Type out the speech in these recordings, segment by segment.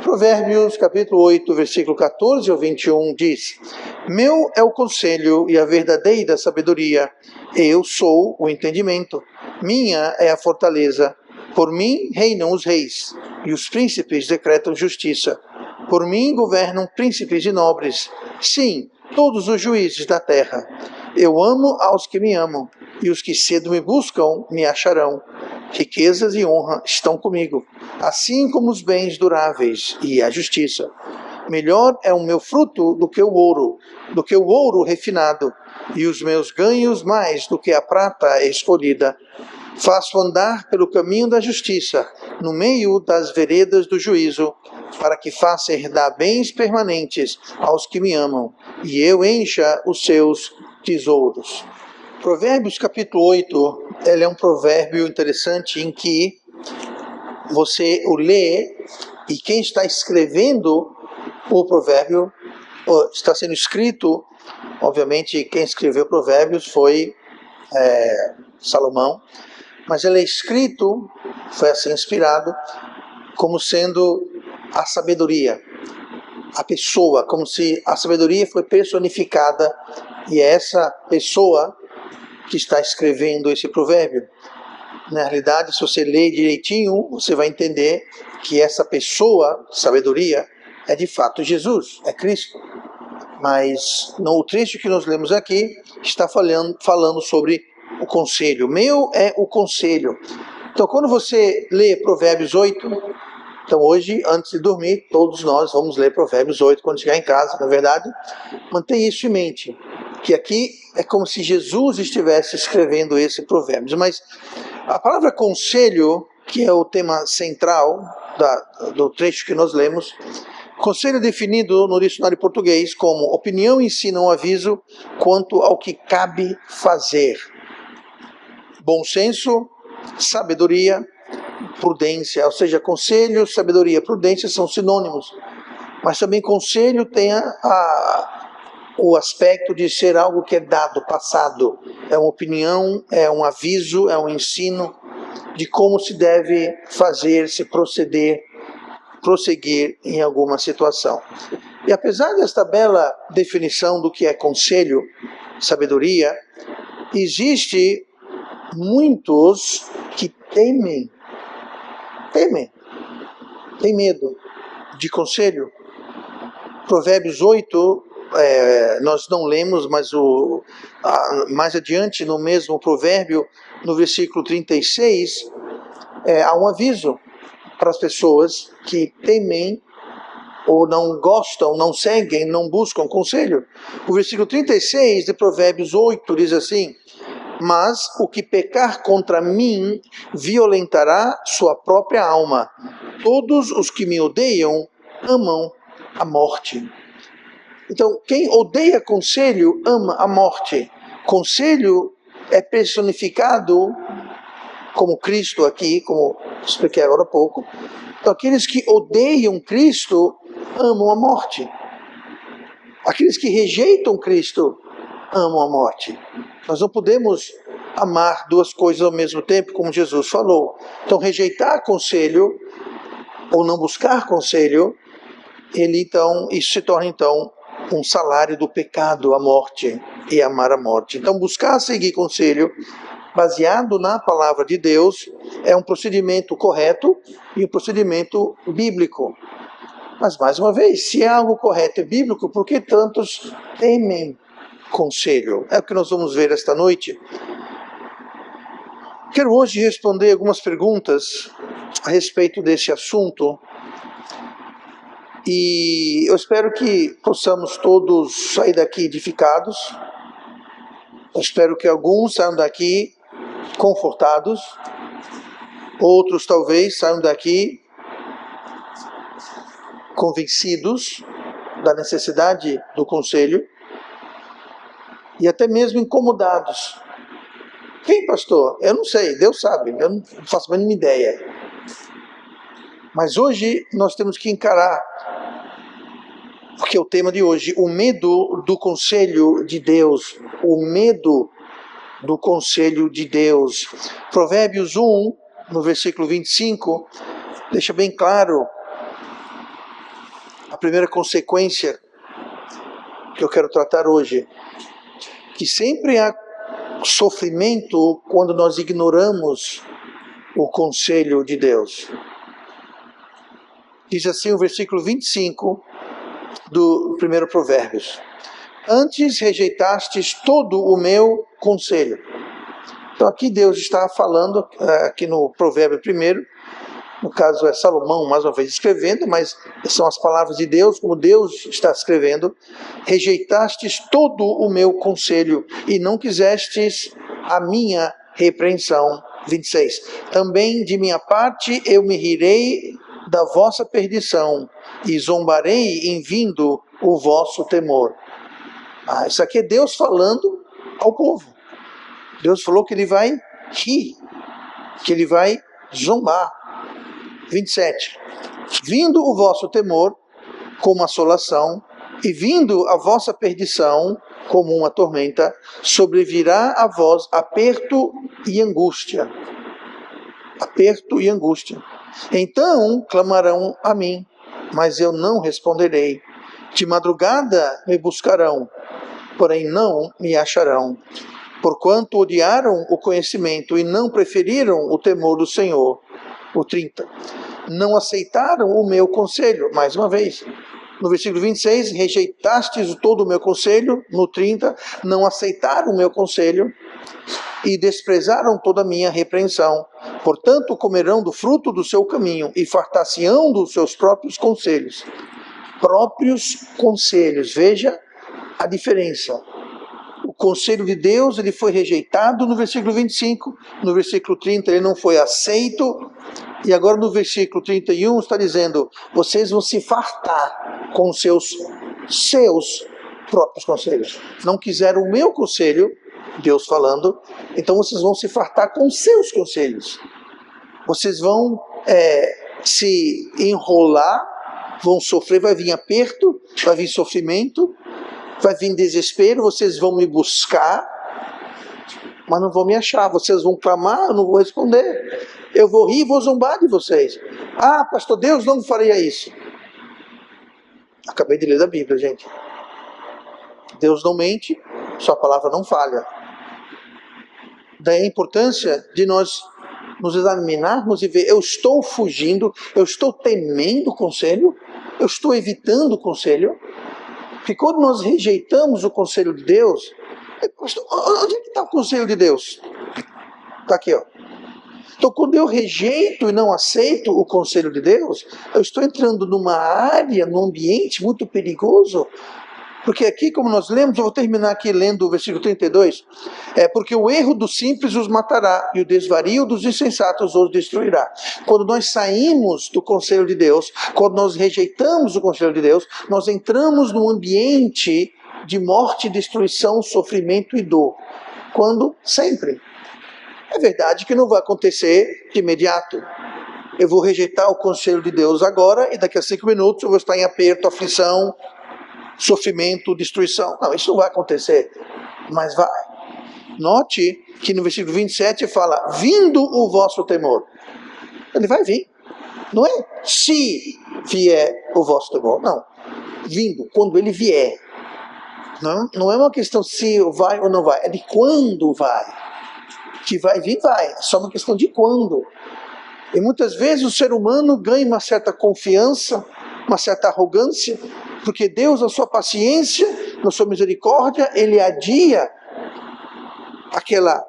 Provérbios capítulo 8, versículo 14 ao 21 diz: Meu é o conselho e a verdadeira sabedoria, eu sou o entendimento, minha é a fortaleza. Por mim reinam os reis, e os príncipes decretam justiça. Por mim governam príncipes e nobres, sim, todos os juízes da terra. Eu amo aos que me amam, e os que cedo me buscam me acharão. Riquezas e honra estão comigo, assim como os bens duráveis e a justiça. Melhor é o meu fruto do que o ouro refinado, e os meus ganhos mais do que a prata escolhida. Faço andar pelo caminho da justiça, no meio das veredas do juízo, para que faça herdar bens permanentes aos que me amam, e eu encha os seus tesouros. Provérbios capítulo 8, ele é um provérbio interessante em que você o lê e quem está escrevendo o provérbio, está sendo escrito, obviamente quem escreveu provérbios foi Salomão, mas ele é escrito, foi assim inspirado, como sendo a sabedoria, a pessoa, como se a sabedoria foi personificada e é essa pessoa que está escrevendo esse provérbio. Na realidade, se você ler direitinho, você vai entender que essa pessoa, sabedoria, é de fato Jesus, é Cristo. Mas no trecho que nós lemos aqui, está falando sobre o conselho. Meu é o conselho. Então, quando você lê Provérbios 8, então hoje, antes de dormir, todos nós vamos ler Provérbios 8 quando chegar em casa, na verdade. Mantenha isso em mente, que aqui é como se Jesus estivesse escrevendo esse Provérbios. Mas a palavra conselho, que é o tema central do trecho que nós lemos, conselho é definido no dicionário português como opinião, ensino ou aviso quanto ao que cabe fazer. Bom senso, sabedoria, prudência, ou seja, conselho, sabedoria, prudência são sinônimos, mas também conselho tem o aspecto de ser algo que é dado, passado, é uma opinião, é um aviso, é um ensino de como se deve fazer, se prosseguir em alguma situação. E apesar desta bela definição do que é conselho, sabedoria, existe muitos que têm medo de conselho. Provérbios 8, nós não lemos, mas mais adiante no mesmo provérbio, no versículo 36, há um aviso para as pessoas que temem ou não gostam, não seguem, não buscam conselho. O versículo 36 de Provérbios 8 diz assim: Mas o que pecar contra mim violentará sua própria alma. Todos os que me odeiam amam a morte. Então, quem odeia conselho ama a morte. Conselho é personificado como Cristo aqui, como expliquei agora há pouco. Então, aqueles que odeiam Cristo amam a morte. Aqueles que rejeitam Cristo amam a morte. Nós não podemos amar duas coisas ao mesmo tempo, como Jesus falou. Então, rejeitar conselho ou não buscar conselho, isso se torna então um salário do pecado, a morte, e amar a morte. Então, buscar seguir conselho baseado na palavra de Deus é um procedimento correto e um procedimento bíblico. Mas, mais uma vez, se é algo correto e bíblico, por que tantos temem conselho? É o que nós vamos ver esta noite. Quero hoje responder algumas perguntas a respeito desse assunto e eu espero que possamos todos sair daqui edificados. Eu espero que alguns saiam daqui confortados, outros talvez saiam daqui convencidos da necessidade do conselho e até mesmo incomodados. Quem, pastor? Eu não sei, Deus sabe, eu não faço a mínima ideia. Mas hoje nós temos que encarar, porque é o tema de hoje, o medo do conselho de Deus, o medo do conselho de Deus. Provérbios 1, no versículo 25, deixa bem claro a primeira consequência que eu quero tratar hoje, que sempre há sofrimento quando nós ignoramos o conselho de Deus. Diz assim o versículo 25 do primeiro Provérbios: antes rejeitastes todo o meu conselho. Então aqui Deus está falando, aqui no provérbio primeiro, no caso é Salomão mais uma vez escrevendo, mas são as palavras de Deus, como Deus está escrevendo: rejeitastes todo o meu conselho e não quisestes a minha repreensão. 26. Também de minha parte eu me rirei da vossa perdição e zombarei em vindo o vosso temor. Isso aqui é Deus falando ao povo. Deus falou que ele vai rir, que ele vai zombar. 27. Vindo o vosso temor como assolação, e vindo a vossa perdição como uma tormenta, sobrevirá a vós aperto e angústia. Aperto e angústia. Então clamarão a mim, mas eu não responderei. De madrugada me buscarão, porém não me acharão. Porquanto odiaram o conhecimento e não preferiram o temor do Senhor. O 30. Não aceitaram o meu conselho. Mais uma vez. No versículo 26, rejeitastes todo o meu conselho. No 30, não aceitaram o meu conselho e desprezaram toda a minha repreensão. Portanto, comerão do fruto do seu caminho e fartar-se-ão dos seus próprios conselhos. Próprios conselhos. Veja a diferença. O conselho de Deus ele foi rejeitado no versículo 25, no versículo 30 ele não foi aceito, e agora no versículo 31 está dizendo: vocês vão se fartar com seus próprios conselhos. Não quiseram o meu conselho, Deus falando, então vocês vão se fartar com seus conselhos. Vocês vão se enrolar, vão sofrer, vai vir aperto, vai vir sofrimento, vai vir desespero, vocês vão me buscar, mas não vão me achar. Vocês vão clamar, eu não vou responder. Eu vou rir e vou zombar de vocês. Ah, pastor, Deus não faria isso. Acabei de ler da Bíblia, gente. Deus não mente, sua palavra não falha. Daí a importância de nós nos examinarmos e ver: eu estou fugindo, eu estou temendo o conselho, eu estou evitando o conselho. Porque quando nós rejeitamos o conselho de Deus, onde é que está o conselho de Deus? Está aqui, ó. Então, quando eu rejeito e não aceito o conselho de Deus, eu estou entrando numa área, num ambiente muito perigoso. Porque aqui, como nós lemos, eu vou terminar aqui lendo o versículo 32, porque o erro dos simples os matará, e o desvario dos insensatos os destruirá. Quando nós saímos do conselho de Deus, quando nós rejeitamos o conselho de Deus, nós entramos num ambiente de morte, destruição, sofrimento e dor. Quando? Sempre. É verdade que não vai acontecer de imediato. Eu vou rejeitar o conselho de Deus agora, e daqui a 5 minutos eu vou estar em aperto, aflição, sofrimento, destruição. Não, isso não vai acontecer, mas vai. Note que no versículo 27 fala: vindo o vosso temor. Ele vai vir. Não é se vier o vosso temor, não. Vindo, quando ele vier. Não é uma questão se vai ou não vai, é de quando vai. Que vai vir, vai. É só uma questão de quando. E muitas vezes o ser humano ganha uma certa confiança, uma certa arrogância, porque Deus, na sua paciência, na sua misericórdia, ele adia aquela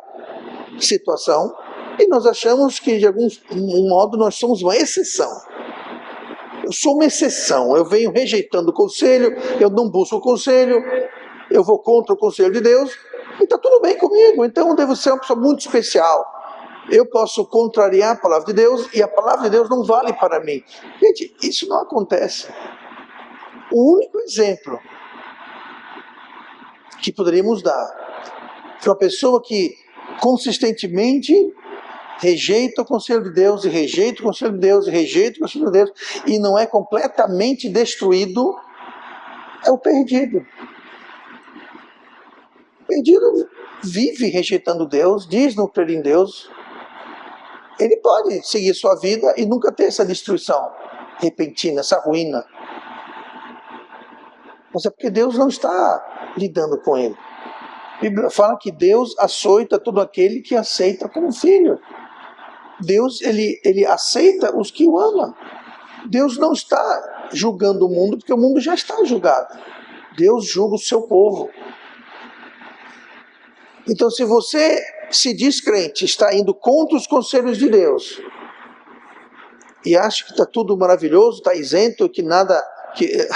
situação, e nós achamos que de algum modo nós somos uma exceção. Eu sou uma exceção, eu venho rejeitando o conselho, eu não busco o conselho, eu vou contra o conselho de Deus, e está tudo bem comigo, então eu devo ser uma pessoa muito especial. Eu posso contrariar a palavra de Deus, e a palavra de Deus não vale para mim. Gente, isso não acontece. O único exemplo que poderíamos dar de uma pessoa que consistentemente rejeita o conselho de Deus, e rejeita o conselho de Deus, e rejeita o conselho de Deus, e não é completamente destruído, é o perdido. Perdido vive rejeitando Deus, diz não crer em Deus, ele pode seguir sua vida e nunca ter essa destruição repentina, essa ruína. Mas é porque Deus não está lidando com ele. A Bíblia fala que Deus açoita todo aquele que aceita como filho. Deus, ele aceita os que o amam. Deus não está julgando o mundo, porque o mundo já está julgado. Deus julga o seu povo. Então, se você se diz crente, está indo contra os conselhos de Deus, e acha que está tudo maravilhoso, está isento, que nada, que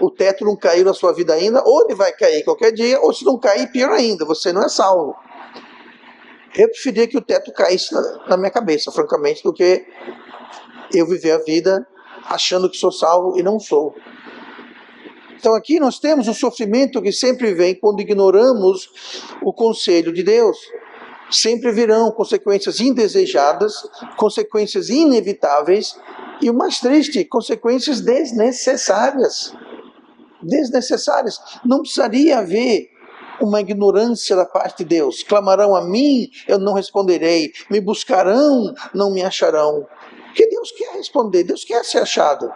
o teto não caiu na sua vida ainda, ou ele vai cair qualquer dia, ou se não cair, pior ainda, você não é salvo. Eu preferia que o teto caísse na minha cabeça, francamente, do que eu viver a vida achando que sou salvo e não sou. Então aqui nós temos o sofrimento que sempre vem quando ignoramos o conselho de Deus. Sempre virão consequências indesejadas, consequências inevitáveis e o mais triste, consequências desnecessárias. Desnecessárias. Não precisaria haver uma ignorância da parte de Deus. Clamarão a mim, eu não responderei. Me buscarão, não me acharão. Porque Deus quer responder, Deus quer ser achado.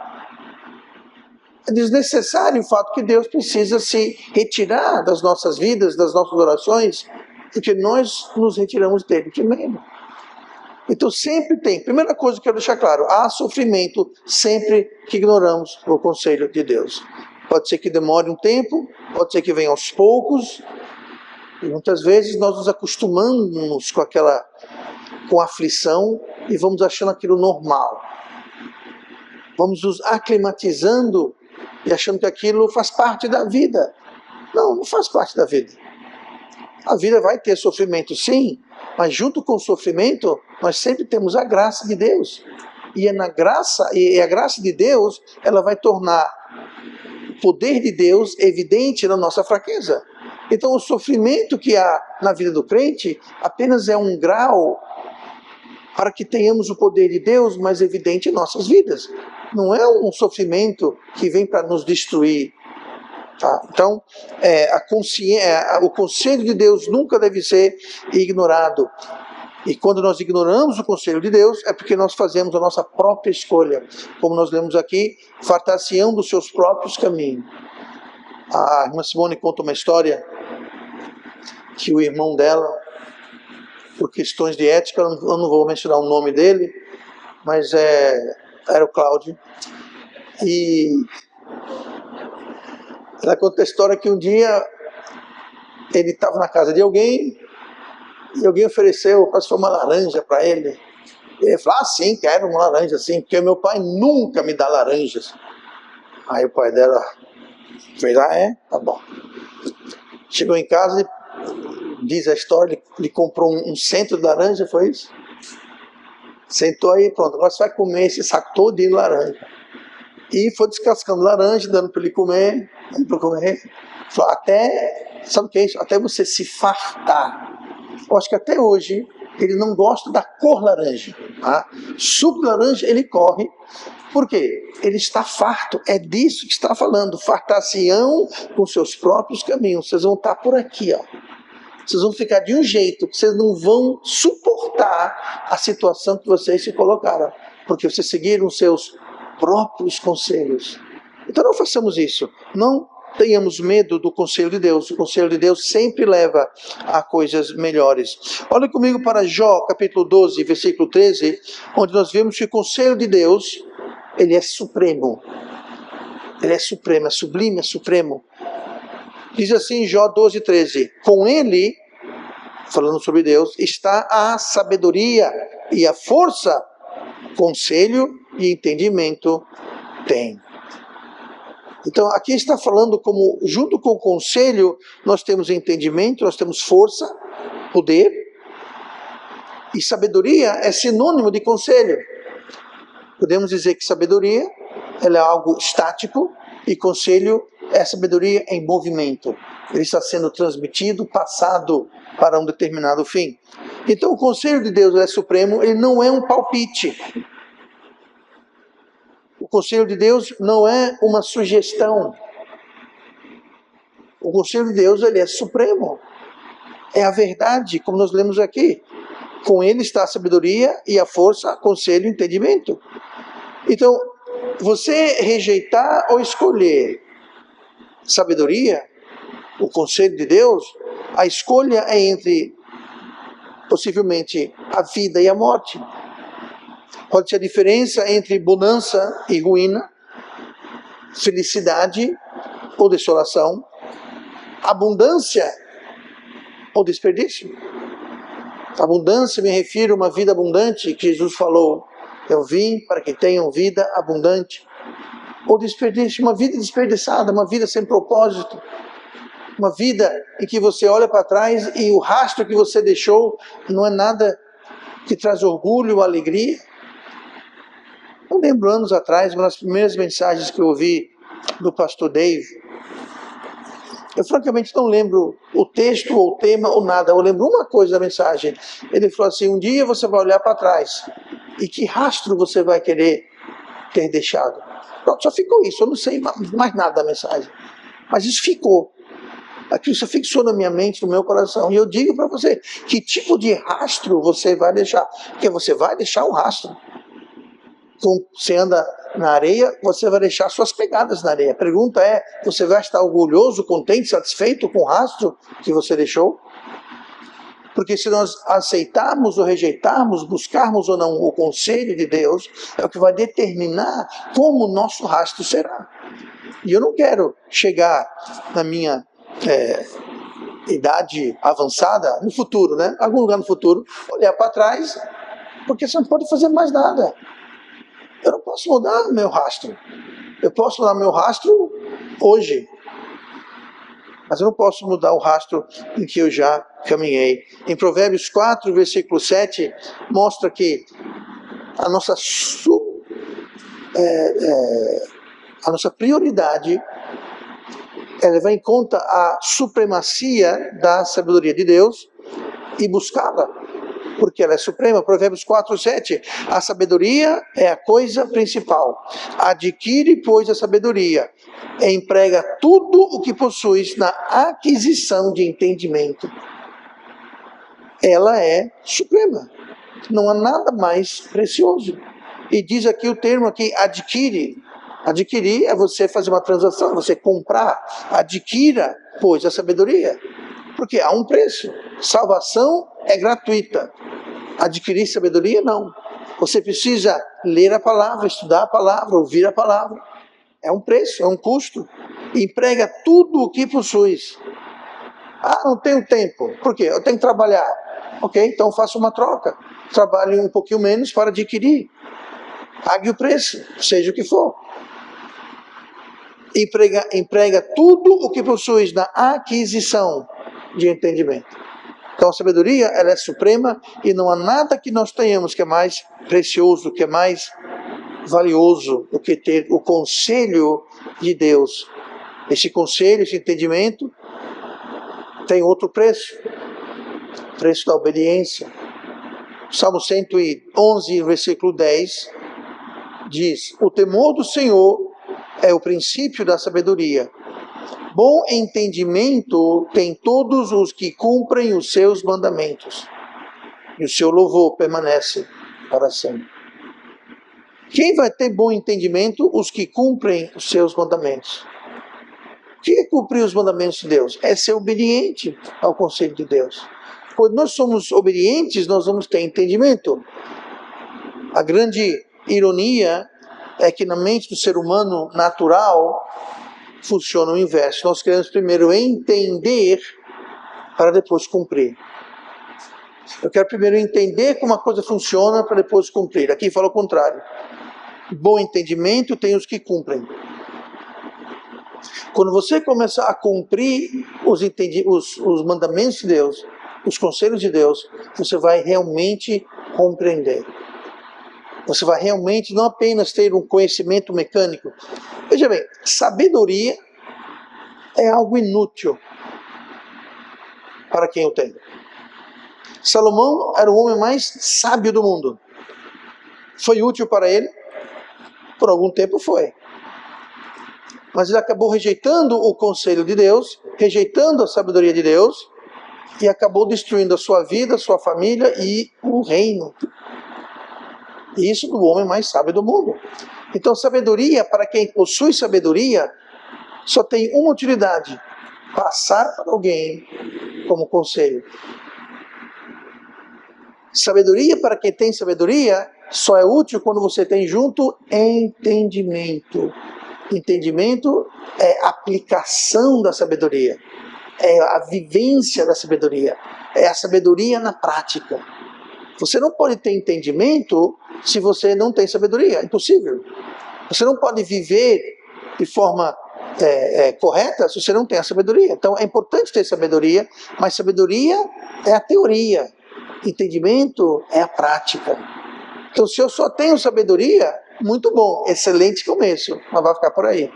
É desnecessário o fato que Deus precisa se retirar das nossas vidas, das nossas orações, porque nós nos retiramos dele de medo. Então sempre tem, primeira coisa que eu quero deixar claro, há sofrimento sempre que ignoramos o conselho de Deus. Pode ser que demore um tempo, pode ser que venha aos poucos, e muitas vezes nós nos acostumamos com a aflição e vamos achando aquilo normal. Vamos nos aclimatizando e achando que aquilo faz parte da vida. Não, não faz parte da vida. A vida vai ter sofrimento sim, mas junto com o sofrimento, nós sempre temos a graça de Deus. E a graça de Deus, ela vai tornar o poder de Deus evidente na nossa fraqueza. Então o sofrimento que há na vida do crente apenas é um grau para que tenhamos o poder de Deus mais evidente em nossas vidas. Não é um sofrimento que vem para nos destruir. Tá? Então, o conselho de Deus nunca deve ser ignorado. E quando nós ignoramos o conselho de Deus, é porque nós fazemos a nossa própria escolha. Como nós lemos aqui, fartar-se-ão dos seus próprios caminhos. A irmã Simone conta uma história que o irmão dela, por questões de ética, eu não vou mencionar o nome dele, mas era o Cláudio. E ela conta a história que um dia ele estava na casa de alguém e alguém ofereceu, quase foi uma laranja para ele. Ele falou, sim, quero uma laranja, sim, porque meu pai nunca me dá laranjas. Aí o pai dela fez, tá bom. Chegou em casa e diz a história, ele comprou um centro de laranja, foi isso? Sentou aí, pronto, agora você vai comer esse saco todo de laranja. E foi descascando laranja, dando para ele comer, falou, sabe o que é isso? Até você se fartar. Eu acho que até hoje ele não gosta da cor laranja. Tá? Suco de laranja ele corre. Por quê? Ele está farto. É disso que está falando. Fartar-se-ão com seus próprios caminhos. Vocês vão estar por aqui, ó. Vocês vão ficar de um jeito que vocês não vão suportar a situação que vocês se colocaram. Porque vocês seguiram os seus próprios conselhos. Então não façamos isso. Não tenhamos medo do conselho de Deus. O conselho de Deus sempre leva a coisas melhores. Olha comigo para Jó, capítulo 12, versículo 13, onde nós vemos que o conselho de Deus, ele é supremo. Ele é supremo, é sublime, é supremo. Diz assim Jó 12, 13. Com ele, falando sobre Deus, está a sabedoria e a força, conselho e entendimento tem. Então aqui está falando como, junto com o conselho, nós temos entendimento, nós temos força, poder, e sabedoria é sinônimo de conselho. Podemos dizer que sabedoria ela é algo estático e conselho é sabedoria em movimento. Ele está sendo transmitido, passado para um determinado fim. Então o conselho de Deus é supremo, ele não é um palpite. O conselho de Deus não é uma sugestão. O conselho de Deus ele é supremo. é a verdade, como nós lemos aqui. Com ele está a sabedoria e a força, conselho e entendimento. Então, você rejeitar ou escolher sabedoria, o conselho de Deus, a escolha é entre, possivelmente, a vida e a morte. Pode ser a diferença entre bonança e ruína, felicidade ou desolação, abundância ou desperdício. Abundância, me refiro a uma vida abundante, que Jesus falou, eu vim para que tenham vida abundante. Ou desperdício, uma vida desperdiçada, uma vida sem propósito, uma vida em que você olha para trás e o rastro que você deixou não é nada que traz orgulho, alegria. Eu lembro anos atrás, uma das primeiras mensagens que eu ouvi do pastor Dave, eu francamente não lembro o texto, ou o tema, ou nada. Eu lembro uma coisa da mensagem. Ele falou assim, um dia você vai olhar para trás. E que rastro você vai querer ter deixado? Pronto, só ficou isso. Eu não sei mais nada da mensagem. Mas isso ficou. Aquilo só fixou na minha mente, no meu coração. E eu digo para você, que tipo de rastro você vai deixar? Porque você vai deixar um rastro. Então, você anda na areia, você vai deixar suas pegadas na areia. A pergunta é, você vai estar orgulhoso, contente, satisfeito com o rastro que você deixou? Porque se nós aceitarmos ou rejeitarmos, buscarmos ou não o conselho de Deus, é o que vai determinar como o nosso rastro será. E eu não quero chegar na minha idade avançada, no futuro, né? Algum lugar no futuro, olhar para trás, porque você não pode fazer mais nada. Eu não posso mudar meu rastro. Eu posso mudar meu rastro hoje. Mas eu não posso mudar o rastro em que eu já caminhei. Em Provérbios 4, versículo 7, mostra que a nossa prioridade é levar em conta a supremacia da sabedoria de Deus e buscá-la. Porque ela é suprema. Provérbios 4, 7. A sabedoria é a coisa principal. Adquire, pois, a sabedoria. Emprega tudo o que possuis na aquisição de entendimento. Ela é suprema. Não há nada mais precioso. E diz aqui o termo aqui, adquire. Adquirir é você fazer uma transação, você comprar. Adquira, pois, a sabedoria. Porque há um preço. Salvação é gratuita. Adquirir sabedoria, não. Você precisa ler a palavra, estudar a palavra, ouvir a palavra. É um preço, é um custo. Emprega tudo o que possuis. Ah, não tenho tempo. Por quê? Eu tenho que trabalhar. Ok, então faça uma troca. Trabalhe um pouquinho menos para adquirir. Pague o preço, seja o que for. Emprega tudo o que possuis na aquisição de entendimento. Então a sabedoria, ela é suprema e não há nada que nós tenhamos que é mais precioso, que é mais valioso do que ter o conselho de Deus. Esse conselho, esse entendimento tem outro preço. O preço da obediência. Salmo 111, versículo 10 diz, o temor do Senhor é o princípio da sabedoria. Bom entendimento tem todos os que cumprem os seus mandamentos, e o seu louvor permanece para sempre. Quem vai ter bom entendimento? Os que cumprem os seus mandamentos. O que é cumprir os mandamentos de Deus? É ser obediente ao conselho de Deus. Quando nós somos obedientes, nós vamos ter entendimento. A grande ironia é que na mente do ser humano natural funciona o inverso. Nós queremos primeiro entender para depois cumprir. Eu quero primeiro entender como a coisa funciona para depois cumprir. Aqui fala o contrário. Bom entendimento tem os que cumprem. Quando você começar a cumprir os mandamentos de Deus, os conselhos de Deus, você vai realmente compreender. Você vai realmente não apenas ter um conhecimento mecânico. Veja bem, sabedoria é algo inútil para quem o tem. Salomão era o homem mais sábio do mundo. Foi útil para ele? Por algum tempo foi. Mas ele acabou rejeitando o conselho de Deus, rejeitando a sabedoria de Deus, e acabou destruindo a sua vida, a sua família e o reino. E isso do homem mais sábio do mundo. Então, sabedoria, para quem possui sabedoria, só tem uma utilidade: passar para alguém como conselho. Sabedoria, para quem tem sabedoria, só é útil quando você tem junto entendimento. Entendimento é aplicação da sabedoria, é a vivência da sabedoria, é a sabedoria na prática. Você não pode ter entendimento se você não tem sabedoria, é impossível. Você não pode viver de forma correta se você não tem a sabedoria. Então é importante ter sabedoria, mas sabedoria é a teoria, entendimento é a prática. Então se eu só tenho sabedoria, muito bom, excelente começo, mas vai ficar por aí.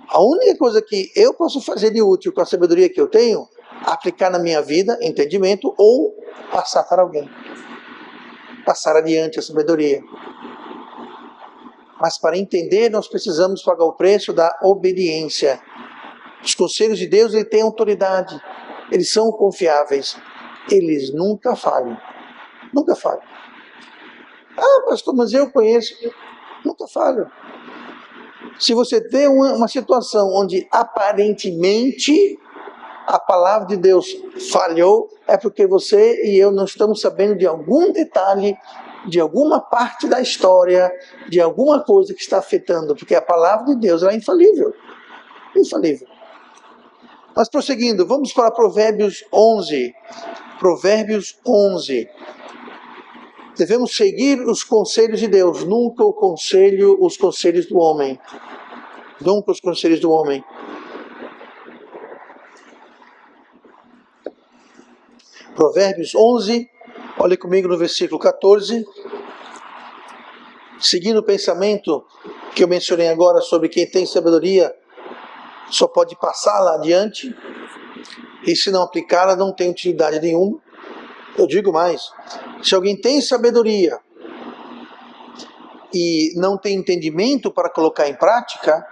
A única coisa que eu posso fazer de útil com a sabedoria que eu tenho, aplicar na minha vida, entendimento, ou passar para alguém. Passar adiante a sabedoria. Mas para entender, nós precisamos pagar o preço da obediência. Os conselhos de Deus, ele tem autoridade. Eles são confiáveis. Eles nunca falham. Nunca falham. Ah, pastor, mas eu conheço. Nunca falham. Se você tem uma situação onde aparentemente a palavra de Deus falhou, é porque você e eu não estamos sabendo de algum detalhe, de alguma parte da história, de alguma coisa que está afetando, porque a palavra de Deus é infalível. Infalível. Mas prosseguindo, vamos para Provérbios 11. Provérbios 11. Devemos seguir os conselhos de Deus, nunca os conselhos do homem. Nunca os conselhos do homem. Provérbios 11, olhe comigo no versículo 14. Seguindo o pensamento que eu mencionei agora sobre quem tem sabedoria, só pode passá-la adiante, e se não aplicá-la, não tem utilidade nenhuma. Eu digo mais, se alguém tem sabedoria e não tem entendimento para colocar em prática,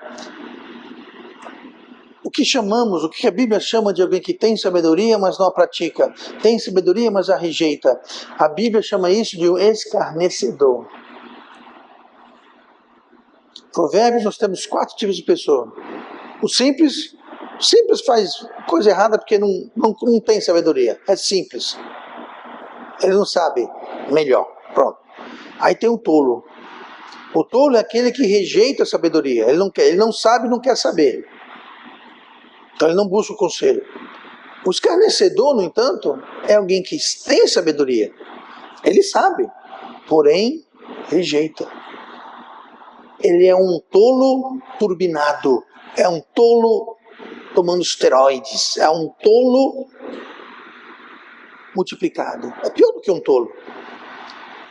o que a Bíblia chama de alguém que tem sabedoria, mas não a pratica? Tem sabedoria, mas a rejeita. A Bíblia chama isso de um escarnecedor. Provérbios, nós temos 4 tipos de pessoa. O simples faz coisa errada porque não tem sabedoria. É simples. Ele não sabe melhor. Pronto. Aí tem o tolo. O tolo é aquele que rejeita a sabedoria. Ele não sabe e não quer saber. Então ele não busca o conselho. O escarnecedor, no entanto, é alguém que tem sabedoria. Ele sabe, porém rejeita. Ele é um tolo turbinado. É um tolo tomando esteroides. É um tolo multiplicado. É pior do que um tolo.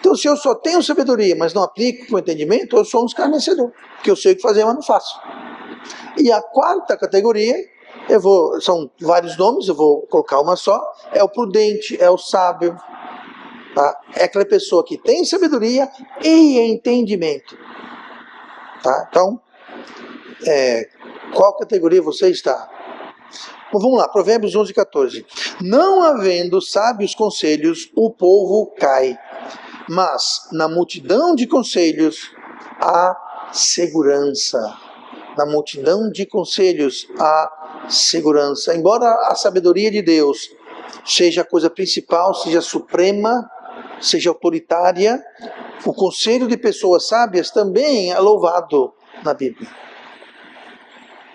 Então, se eu só tenho sabedoria, mas não aplico com entendimento, eu sou um escarnecedor. Porque eu sei o que fazer, mas não faço. E a 4ª categoria, são vários nomes, eu vou colocar uma só, é o prudente, é o sábio. Tá? É aquela pessoa que tem sabedoria e entendimento. Tá? Então, qual categoria você está? Bom, vamos lá, Provérbios 11, 14. Não havendo sábios conselhos, o povo cai, mas na multidão de conselhos há segurança. Na multidão de conselhos há segurança. Embora a sabedoria de Deus seja a coisa principal, seja suprema, seja autoritária, o conselho de pessoas sábias também é louvado na Bíblia.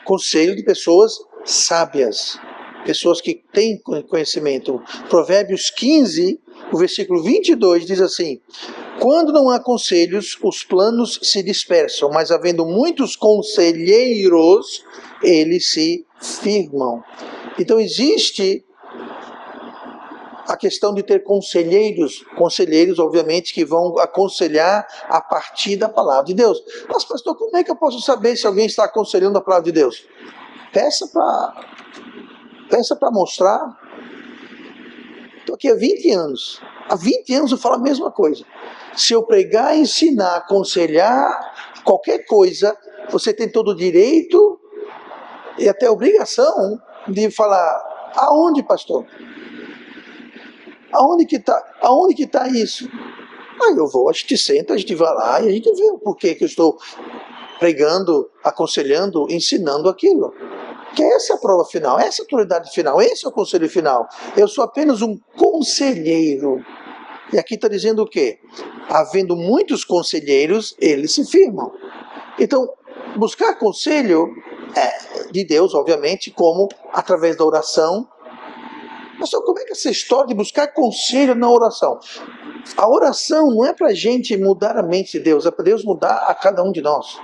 Conselho de pessoas sábias, pessoas que têm conhecimento. Provérbios 15, o versículo 22 diz assim: quando não há conselhos, os planos se dispersam, mas havendo muitos conselheiros, eles se firmam. Então existe a questão de ter conselheiros, obviamente, que vão aconselhar a partir da palavra de Deus. Mas, pastor, como é que eu posso saber se alguém está aconselhando a palavra de Deus? Peça para mostrar. Estou aqui há 20 anos. Há 20 anos eu falo a mesma coisa. Se eu pregar, ensinar, aconselhar qualquer coisa, você tem todo o direito e até a obrigação de falar: Aonde, pastor? Aonde que tá isso? Aí eu vou, a gente senta, a gente vai lá e a gente vê o porquê que eu estou pregando, aconselhando, ensinando aquilo. Que essa é a prova final, essa é a autoridade final, esse é o conselho final. Eu sou apenas um conselheiro. E aqui está dizendo o quê? Havendo muitos conselheiros, eles se firmam. Então, buscar conselho de Deus, obviamente, como através da oração. Mas como é que essa história de buscar conselho na oração? A oração não é para a gente mudar a mente de Deus, é para Deus mudar a cada um de nós.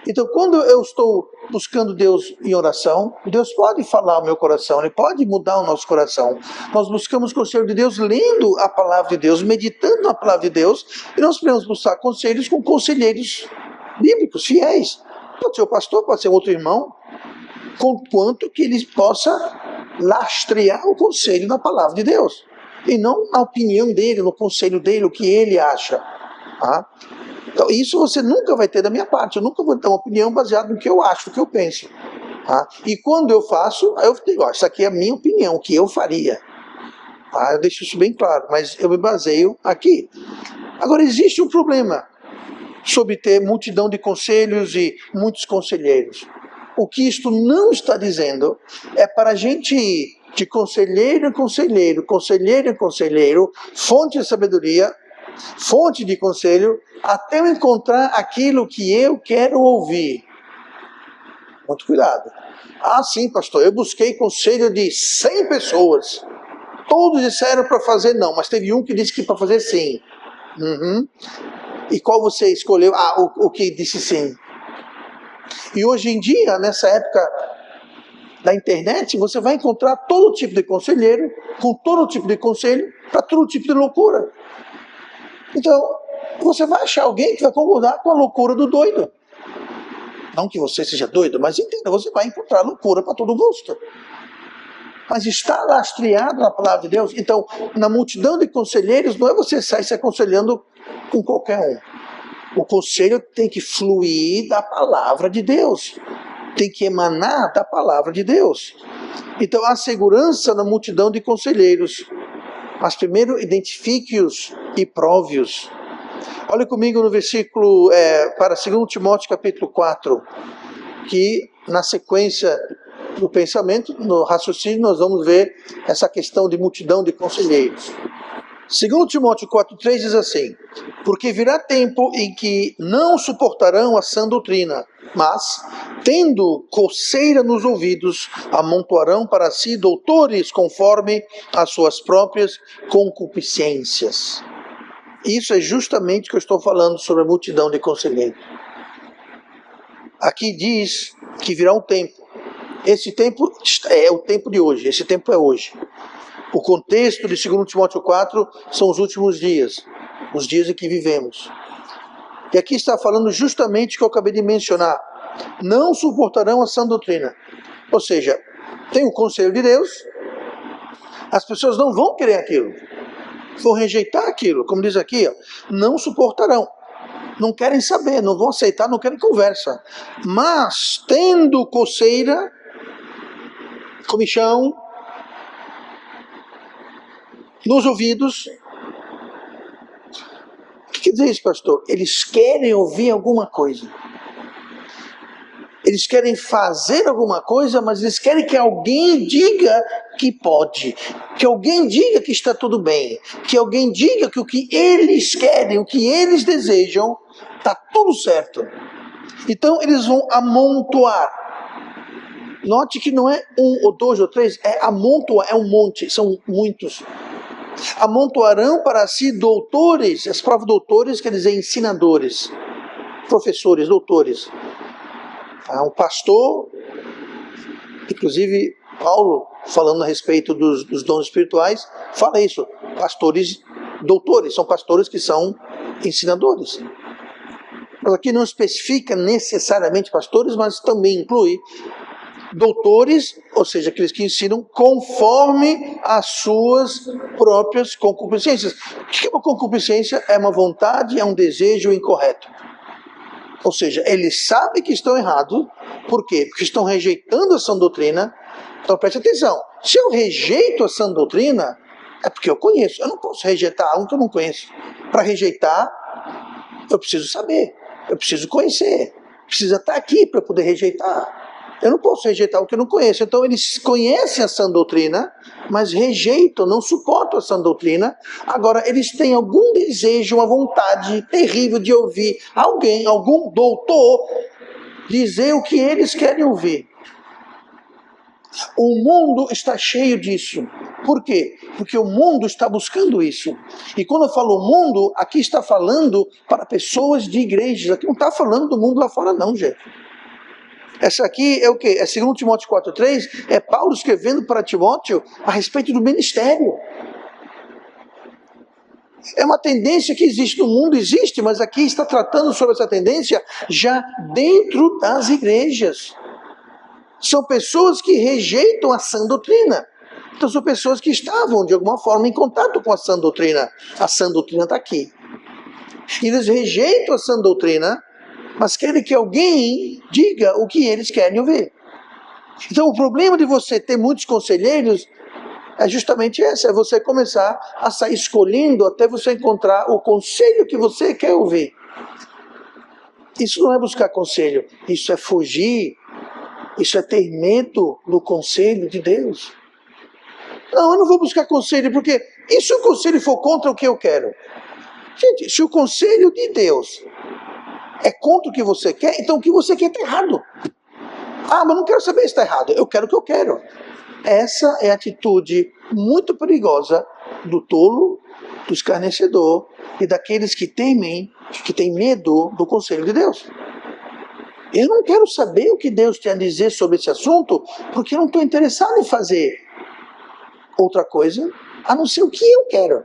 Então, quando eu estou buscando Deus em oração, Deus pode falar ao meu coração, Ele pode mudar o nosso coração. Nós buscamos conselho de Deus lendo a palavra de Deus, meditando na palavra de Deus, e nós podemos buscar conselhos com conselheiros bíblicos, fiéis. Pode ser o pastor, pode ser outro irmão, conquanto que ele possa lastrear o conselho na palavra de Deus, e não na opinião dele, no conselho dele, o que ele acha. Tá? Então, isso você nunca vai ter da minha parte. Eu nunca vou ter uma opinião baseada no que eu acho, no que eu penso. Tá? E quando eu faço, eu digo, ó, isso aqui é a minha opinião, o que eu faria. Tá? Eu deixo isso bem claro, mas eu me baseio aqui. Agora, existe um problema sobre ter multidão de conselhos e muitos conselheiros. O que isto não está dizendo é para a gente ir de conselheiro em conselheiro, conselheiro em conselheiro, fonte de sabedoria, fonte de conselho, até eu encontrar aquilo que eu quero ouvir. Muito cuidado. Ah, sim, pastor, eu busquei conselho de 100 pessoas. Todos disseram para fazer não, mas teve um que disse que para fazer sim. Uhum. E qual você escolheu? Ah, o que disse sim. E hoje em dia, nessa época da internet, você vai encontrar todo tipo de conselheiro, com todo tipo de conselho, para todo tipo de loucura. Então, você vai achar alguém que vai concordar com a loucura do doido. Não que você seja doido, mas entenda, você vai encontrar loucura para todo gosto. Mas está lastreado na palavra de Deus. Então, na multidão de conselheiros, não é você sair se aconselhando com qualquer um. O conselho tem que fluir da palavra de Deus. Tem que emanar da palavra de Deus. Então, há segurança na multidão de conselheiros. Mas primeiro identifique-os e prove-os. Olha comigo no versículo para 2 Timóteo capítulo 4, que na sequência do pensamento, no raciocínio, nós vamos ver essa questão de multidão de conselheiros. 2 Timóteo 4,3 diz assim: porque virá tempo em que não suportarão a sã doutrina, mas, tendo coceira nos ouvidos, amontoarão para si doutores conforme as suas próprias concupiscências. Isso é justamente o que eu estou falando sobre a multidão de conselheiros. Aqui diz que virá um tempo. Esse tempo é o tempo de hoje, esse tempo é hoje. O contexto de 2 Timóteo 4 são os últimos dias, os dias em que vivemos. E aqui está falando justamente o que eu acabei de mencionar. Não suportarão a sã doutrina. Ou seja, tem o conselho de Deus, as pessoas não vão querer aquilo, vão rejeitar aquilo, como diz aqui, ó, não suportarão. Não querem saber, não vão aceitar, não querem conversa. Mas, tendo coceira, comichão, nos ouvidos. O que quer dizer isso, pastor? Eles querem ouvir alguma coisa. Eles querem fazer alguma coisa, mas eles querem que alguém diga que pode. Que alguém diga que está tudo bem. Que alguém diga que o que eles querem, o que eles desejam, está tudo certo. Então eles vão amontoar. Note que não é um ou dois ou três, é amontoar, é um monte, são muitos. Amontoarão para si doutores, as palavras doutores quer dizer ensinadores, professores, doutores. Um pastor, inclusive Paulo, falando a respeito dos dons espirituais, fala isso, pastores, doutores, são pastores que são ensinadores. Mas aqui não especifica necessariamente pastores, mas também inclui doutores, ou seja, aqueles que ensinam conforme as suas próprias concupiscências. O que é uma concupiscência? É uma vontade, é um desejo incorreto. Ou seja, eles sabem que estão errados. Por quê? Porque estão rejeitando a sã doutrina, Então preste atenção, se eu rejeito a sã doutrina, é porque eu conheço. Eu não posso rejeitar algo que eu não conheço. Para rejeitar, eu preciso saber, eu preciso conhecer, precisa estar aqui para eu poder rejeitar. Eu não posso rejeitar o que eu não conheço. Então eles conhecem a sã doutrina, mas rejeitam, não suportam a sã doutrina. Agora eles têm algum desejo, uma vontade terrível de ouvir alguém, algum doutor, dizer o que eles querem ouvir. O mundo está cheio disso. Por quê? Porque o mundo está buscando isso. E quando eu falo mundo, aqui está falando para pessoas de igrejas. Aqui não está falando do mundo lá fora não, gente. Essa aqui é o quê? É 2 Timóteo 4,3, é Paulo escrevendo para Timóteo a respeito do ministério. É uma tendência que existe no mundo, existe, mas aqui está tratando sobre essa tendência já dentro das igrejas. São pessoas que rejeitam a sã doutrina. Então são pessoas que estavam de alguma forma em contato com a sã doutrina. A sã doutrina está aqui. Eles rejeitam a sã doutrina, mas querem que alguém diga o que eles querem ouvir. Então o problema de você ter muitos conselheiros é justamente esse, é você começar a sair escolhendo até você encontrar o conselho que você quer ouvir. Isso não é buscar conselho, isso é fugir, isso é ter medo do conselho de Deus. Não, eu não vou buscar conselho, porque e se o conselho for contra o que eu quero? Gente, se o conselho de Deus é contra o que você quer, então o que você quer está errado. Ah, mas não quero saber se está errado, eu quero o que eu quero. Essa é a atitude muito perigosa do tolo, do escarnecedor e daqueles que temem, que têm medo do conselho de Deus. Eu não quero saber o que Deus tem a dizer sobre esse assunto, porque eu não estou interessado em fazer outra coisa, a não ser o que eu quero.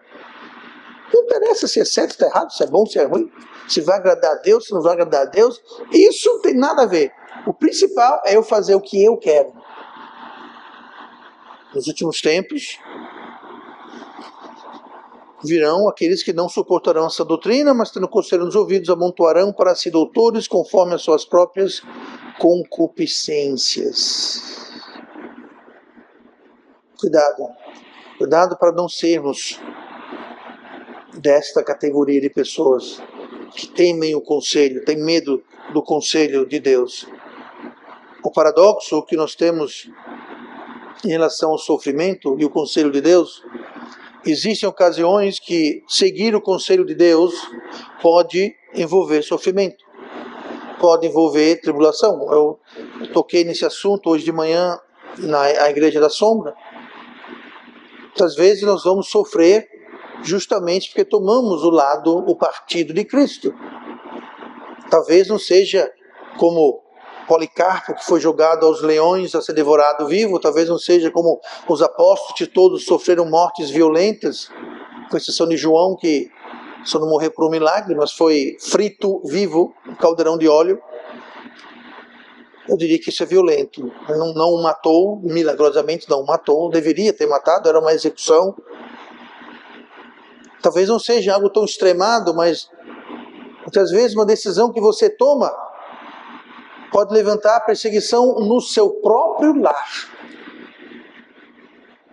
Não interessa se é certo, se é errado, se é bom, se é ruim, se vai agradar a Deus, se não vai agradar a Deus. Isso não tem nada a ver. O principal é eu fazer o que eu quero. Nos últimos tempos, virão aqueles que não suportarão essa doutrina, mas tendo conselho nos ouvidos, amontoarão para si doutores conforme as suas próprias concupiscências. Cuidado. Cuidado para não sermos desta categoria de pessoas que temem o conselho, têm medo do conselho de Deus. O paradoxo que nós temos em relação ao sofrimento e o conselho de Deus, existem ocasiões que seguir o conselho de Deus pode envolver sofrimento, pode envolver tribulação. Eu toquei nesse assunto hoje de manhã na Igreja da Sombra. Muitas vezes nós vamos sofrer justamente porque tomamos o partido de Cristo. Talvez não seja como Policarpo, que foi jogado aos leões a ser devorado vivo, talvez não seja como os apóstolos que todos sofreram mortes violentas, com exceção de João, que só não morreu por um milagre, mas foi frito vivo, em caldeirão de óleo. Eu diria que isso é violento. Não o matou, milagrosamente não o matou, deveria ter matado, era uma execução. Talvez não seja algo tão extremado, mas muitas vezes uma decisão que você toma pode levantar a perseguição no seu próprio lar.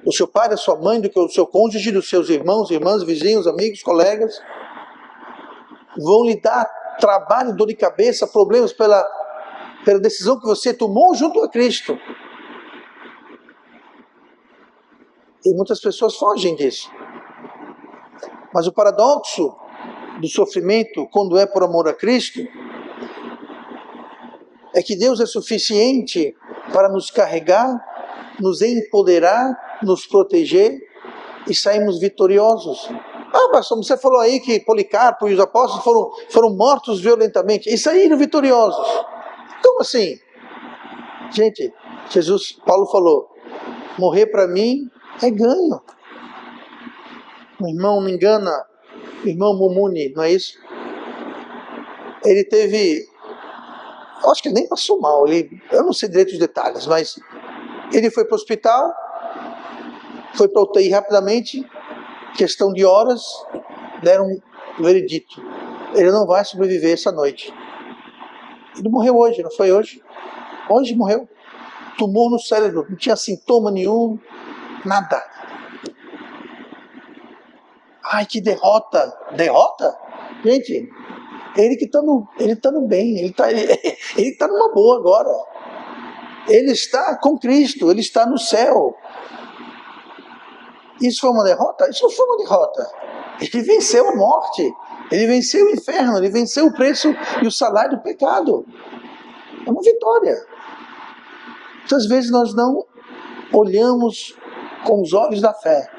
Do seu pai, da sua mãe, do seu cônjuge, dos seus irmãos, irmãs, vizinhos, amigos, colegas. Vão lhe dar trabalho, dor de cabeça, problemas pela decisão que você tomou junto a Cristo. E muitas pessoas fogem disso. Mas o paradoxo do sofrimento, quando é por amor a Cristo, é que Deus é suficiente para nos carregar, nos empoderar, nos proteger e sairmos vitoriosos. Ah, pastor, você falou aí que Policarpo e os apóstolos foram mortos violentamente e saíram vitoriosos. Como assim? Gente, Paulo falou, morrer para mim é ganho. O irmão me engana, o irmão Mumuni, não é isso? Ele teve, eu acho que nem passou mal, eu não sei direito os detalhes, mas ele foi para o hospital, foi para a UTI rapidamente, questão de horas, deram um veredito. Ele não vai sobreviver essa noite. Ele morreu hoje, não foi hoje? Hoje morreu. tumor no cérebro, não tinha sintoma nenhum, nada. Ai, que derrota! Derrota? Gente, ele que está no bem, ele está numa boa agora. Ele está com Cristo, ele está no céu. Isso foi uma derrota? Isso não foi uma derrota. Ele venceu a morte, ele venceu o inferno, ele venceu o preço e o salário do pecado. É uma vitória. Muitas vezes nós não olhamos com os olhos da fé.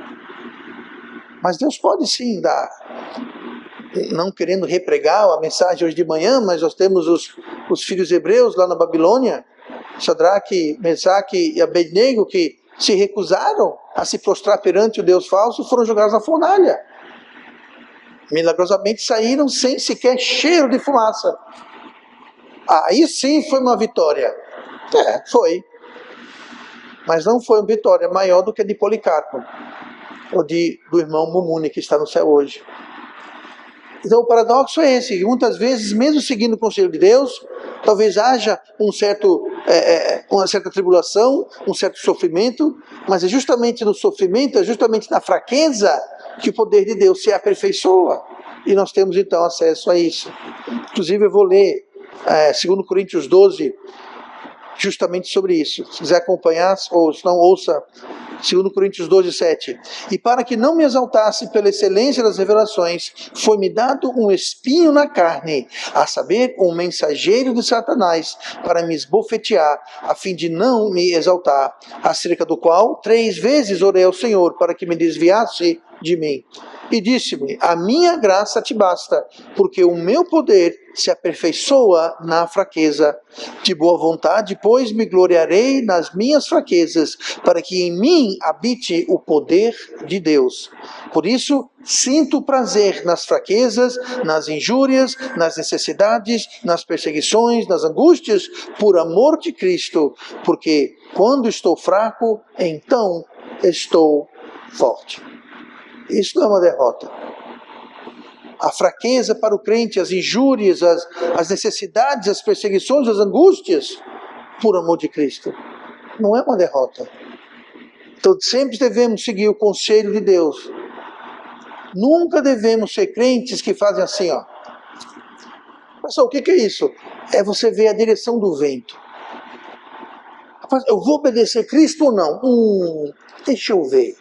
Mas Deus pode sim dar. Não querendo repregar a mensagem hoje de manhã, mas nós temos os filhos hebreus lá na Babilônia, Sadraque, Mesaque e Abednego, que se recusaram a se prostrar perante o Deus falso, foram jogados na fornalha. Milagrosamente saíram sem sequer cheiro de fumaça. Aí sim foi uma vitória. Foi. Mas não foi uma vitória maior do que a de Policarpo, ou do irmão Mumune, que está no céu hoje. Então o paradoxo é esse, que muitas vezes, mesmo seguindo o conselho de Deus, talvez haja uma certa tribulação, um certo sofrimento, mas é justamente no sofrimento, é justamente na fraqueza que o poder de Deus se aperfeiçoa. E nós temos então acesso a isso. Inclusive eu vou ler 2 Coríntios 12, justamente sobre isso. Se quiser acompanhar, ou se não, ouça 2 Coríntios 12, 7. E para que não me exaltasse pela excelência das revelações, foi-me dado um espinho na carne, a saber, um mensageiro de Satanás, para me esbofetear, a fim de não me exaltar, acerca do qual 3 vezes orei ao Senhor, para que me desviasse de mim. E disse-me, a minha graça te basta, porque o meu poder se aperfeiçoa na fraqueza. De boa vontade, pois, me gloriarei nas minhas fraquezas, para que em mim habite o poder de Deus. Por isso, sinto prazer nas fraquezas, nas injúrias, nas necessidades, nas perseguições, nas angústias, por amor de Cristo, porque quando estou fraco, então estou forte. Isso não é uma derrota. A fraqueza para o crente, as injúrias, as necessidades, as perseguições, as angústias, por amor de Cristo, não é uma derrota. Então sempre devemos seguir o conselho de Deus. Nunca devemos ser crentes que fazem assim, ó. Pessoal, o que é isso? É você ver a direção do vento. Rapaz, eu vou obedecer Cristo ou não? Deixa eu ver.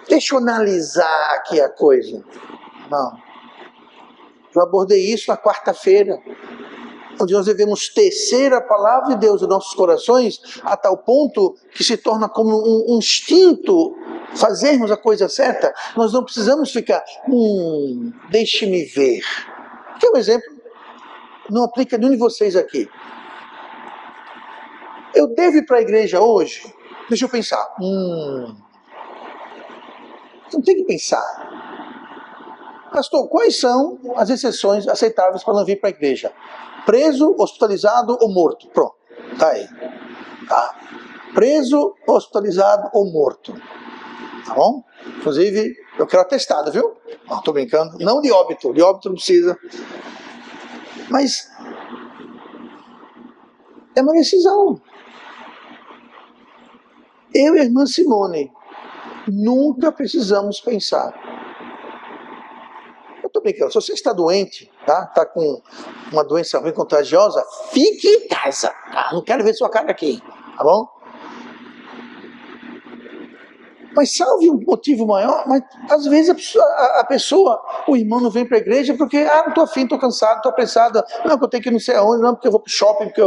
Deixa eu analisar aqui a coisa. Não. Eu abordei isso na quarta-feira, onde nós devemos tecer a palavra de Deus em nossos corações, a tal ponto que se torna como um instinto fazermos a coisa certa. Nós não precisamos ficar, deixe-me ver. Quer um exemplo? Não aplica nenhum de vocês aqui. Eu devo ir para a igreja hoje? Deixa eu pensar. Não tem que pensar. Pastor, quais são as exceções aceitáveis para não vir para a igreja? Preso, hospitalizado ou morto? Pronto, tá aí. Tá. Preso, hospitalizado ou morto. Tá bom? Inclusive, eu quero atestado, viu? Não, tô brincando. Não de óbito não precisa. Mas é uma decisão. Eu e a irmã Simone nunca precisamos pensar. Eu estou brincando, se você está doente, tá com uma doença ruim contagiosa, fique em casa, tá? Não quero ver sua cara aqui, tá bom? Mas salve um motivo maior, mas às vezes a pessoa, o irmão não vem para a igreja porque, não estou afim, estou cansado, estou apressado, não, porque eu tenho que ir não sei aonde, não, porque eu vou para o shopping, porque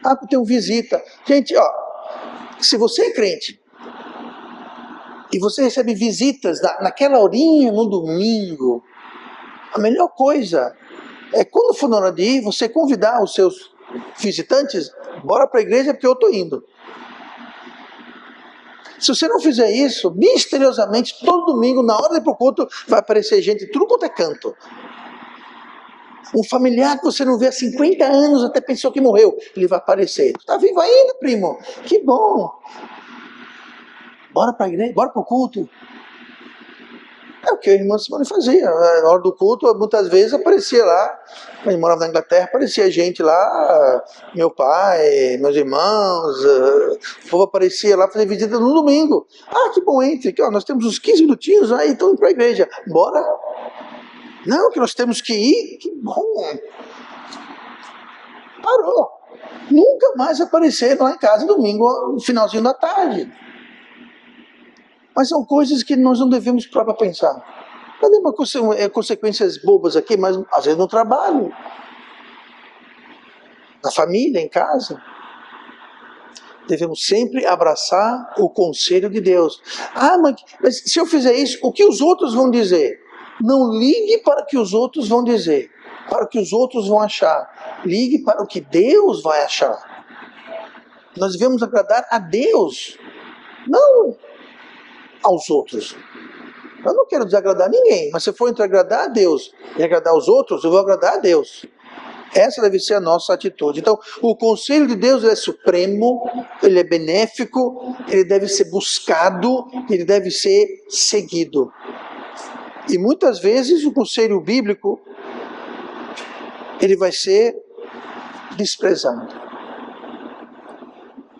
porque eu tenho visita. Gente, ó, se você é crente, e você recebe visitas naquela horinha no domingo, a melhor coisa é quando for na hora de ir, você convidar os seus visitantes, bora para a igreja porque eu estou indo. Se você não fizer isso, misteriosamente, todo domingo, na hora de ir para o culto, vai aparecer gente de tudo quanto é canto. Um familiar que você não vê há 50 anos, até pensou que morreu, ele vai aparecer. Está vivo ainda, primo? Que bom! Bora para a igreja, bora para o culto. o que a irmã Simone fazia. Na hora do culto, muitas vezes aparecia lá, a gente morava na Inglaterra, aparecia gente lá, meu pai, meus irmãos, o povo aparecia lá fazer visita no domingo. Ah, que bom, entre, aqui, ó, nós temos uns 15 minutinhos aí, então indo para a igreja. Bora? Não, que nós temos que ir, que bom. Parou. Nunca mais apareceram lá em casa domingo, no finalzinho da tarde. Mas são coisas que nós não devemos parar para pensar. Não consequências bobas aqui, mas às vezes no trabalho, na família, em casa. Devemos sempre abraçar o conselho de Deus. Ah, mas se eu fizer isso, o que os outros vão dizer? Não ligue para o que os outros vão dizer, para o que os outros vão achar. Ligue para o que Deus vai achar. Nós devemos agradar a Deus, não aos outros. Eu não quero desagradar ninguém, mas se for entre agradar a Deus e agradar os outros, eu vou agradar a Deus. Essa deve ser a nossa atitude. Então, o conselho de Deus é supremo, ele é benéfico, ele deve ser buscado, ele deve ser seguido. E muitas vezes o conselho bíblico, ele vai ser desprezado.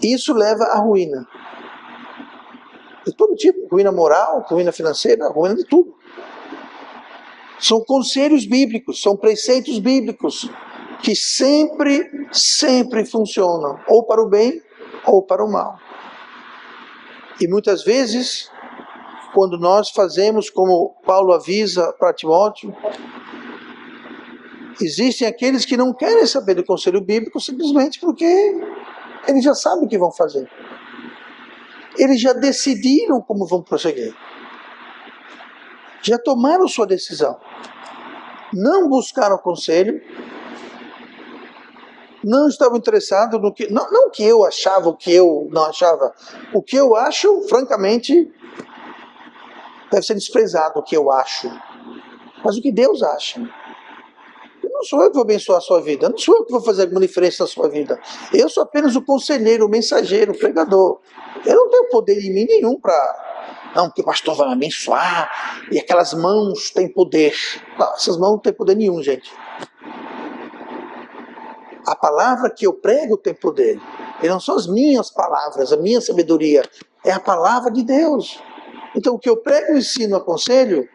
Isso leva à ruína. De todo tipo, ruína moral, ruína financeira, ruína de tudo. São conselhos bíblicos, são preceitos bíblicos, que sempre funcionam, ou para o bem, ou para o mal. E muitas vezes, quando nós fazemos como Paulo avisa para Timóteo, existem aqueles que não querem saber do conselho bíblico simplesmente porque eles já sabem o que vão fazer. Eles já decidiram como vão prosseguir. Já tomaram sua decisão. Não buscaram conselho. Não estavam interessados no que... Não que eu achava, o que eu não achava. O que eu acho, francamente, deve ser desprezado o que eu acho. Mas o que Deus acha. Não sou eu que vou abençoar a sua vida. Não sou eu que vou fazer alguma diferença na sua vida. Eu sou apenas o conselheiro, o mensageiro, o pregador. Eu não tenho poder em mim nenhum para... Não, porque o pastor vai me abençoar e aquelas mãos têm poder. Não, essas mãos não têm poder nenhum, gente. A palavra que eu prego tem poder. E não são as minhas palavras, a minha sabedoria. É a palavra de Deus. Então o que eu prego, ensino, aconselho...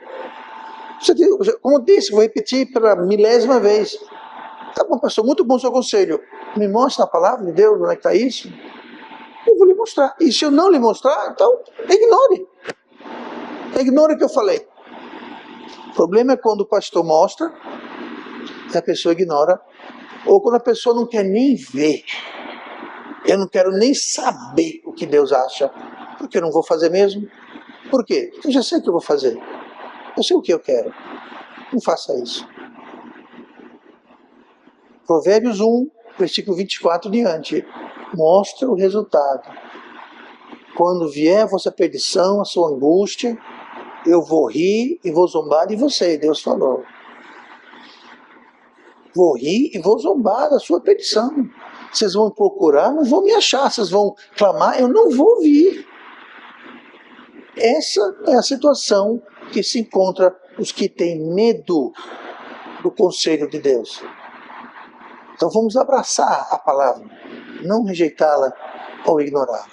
Como eu disse, vou repetir pela 1000ª vez. Tá bom, pastor, muito bom o seu conselho. Me mostra a palavra de Deus, onde é que está isso? Eu vou lhe mostrar. E se eu não lhe mostrar, então ignore. Ignore o que eu falei. O problema é quando o pastor mostra e a pessoa ignora. Ou quando a pessoa não quer nem ver. Eu não quero nem saber o que Deus acha. Porque eu não vou fazer mesmo. Por quê? Porque eu já sei o que eu vou fazer. Eu sei o que eu quero. Não faça isso. Provérbios 1, versículo 24 diante. Mostra o resultado. Quando vier a vossa perdição, a sua angústia, eu vou rir e vou zombar de você, Deus falou. Vou rir e vou zombar da sua perdição. Vocês vão procurar, não vão me achar. Vocês vão clamar, eu não vou ouvir. Essa é a situação que se encontra os que têm medo do conselho de Deus. Então vamos abraçar a palavra, não rejeitá-la ou ignorá-la.